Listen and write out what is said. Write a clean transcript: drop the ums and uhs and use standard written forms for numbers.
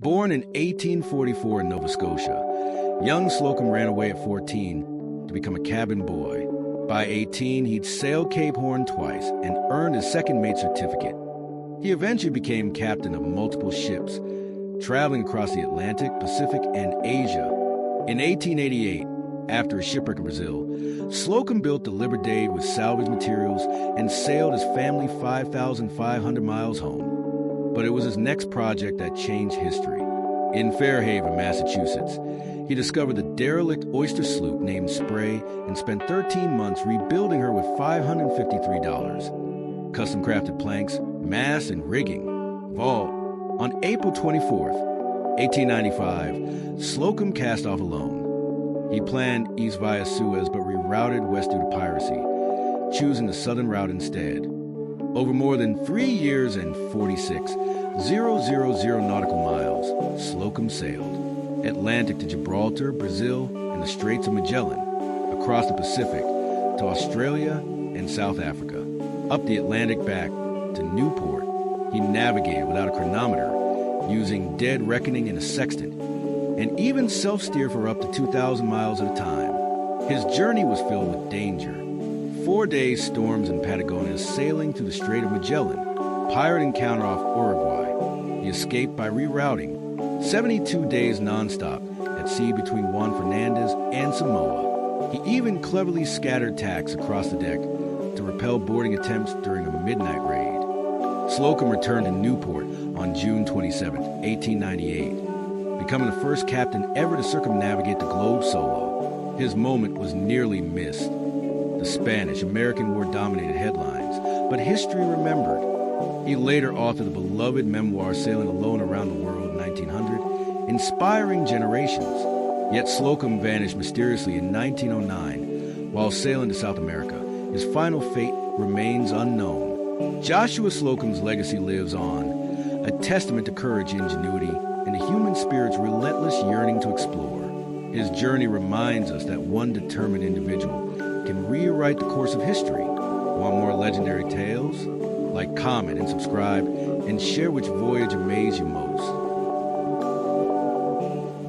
Born in 1844 in Nova Scotia, young Slocum ran away at 14 to become a cabin boy. By 18, he'd sailed Cape Horn twice and earned his second mate certificate. He eventually became captain of multiple ships, traveling across the Atlantic, Pacific, and Asia. In 1888, after a shipwreck in Brazil, Slocum built the Libertad with salvaged materials and sailed his family 5,500 miles home. But it was his next project that changed history. In Fairhaven, Massachusetts, he discovered the derelict oyster sloop named Spray and spent 13 months rebuilding her with $553. Custom-crafted planks, masts, and rigging. Vault. On April 24th, 1895, Slocum cast off alone. He planned east via Suez but rerouted west due to piracy, choosing the southern route instead. Over more than 3 years and 46,000 nautical miles, Slocum sailed. Atlantic to Gibraltar, Brazil, and the Straits of Magellan, across the Pacific to Australia and South Africa, up the Atlantic back to Newport. He navigated without a chronometer, using dead reckoning and a sextant, and even self-steered for up to 2,000 miles at a time. His journey was filled with danger. 4-day storms in Patagonia, sailing through the Strait of Magellan, pirate encounter off Uruguay. He escaped by rerouting. 72 days nonstop at sea between Juan Fernandez and Samoa. He even cleverly scattered tacks across the deck to repel boarding attempts during a midnight raid. Slocum returned to Newport on June 27, 1898, becoming the first captain ever to circumnavigate the globe solo. His moment was nearly missed. The Spanish-American War dominated headlines, but history remembered. He later authored the beloved memoir Sailing Alone Around the World in 1900, inspiring generations. Yet Slocum vanished mysteriously in 1909 while sailing to South America. His final fate remains unknown. Joshua Slocum's legacy lives on, a testament to courage, ingenuity, and the human spirit's relentless yearning to explore. His journey reminds us that one determined individual can rewrite the course of history. Want more legendary tales? Like, comment, and subscribe, and share which voyage amazed you most.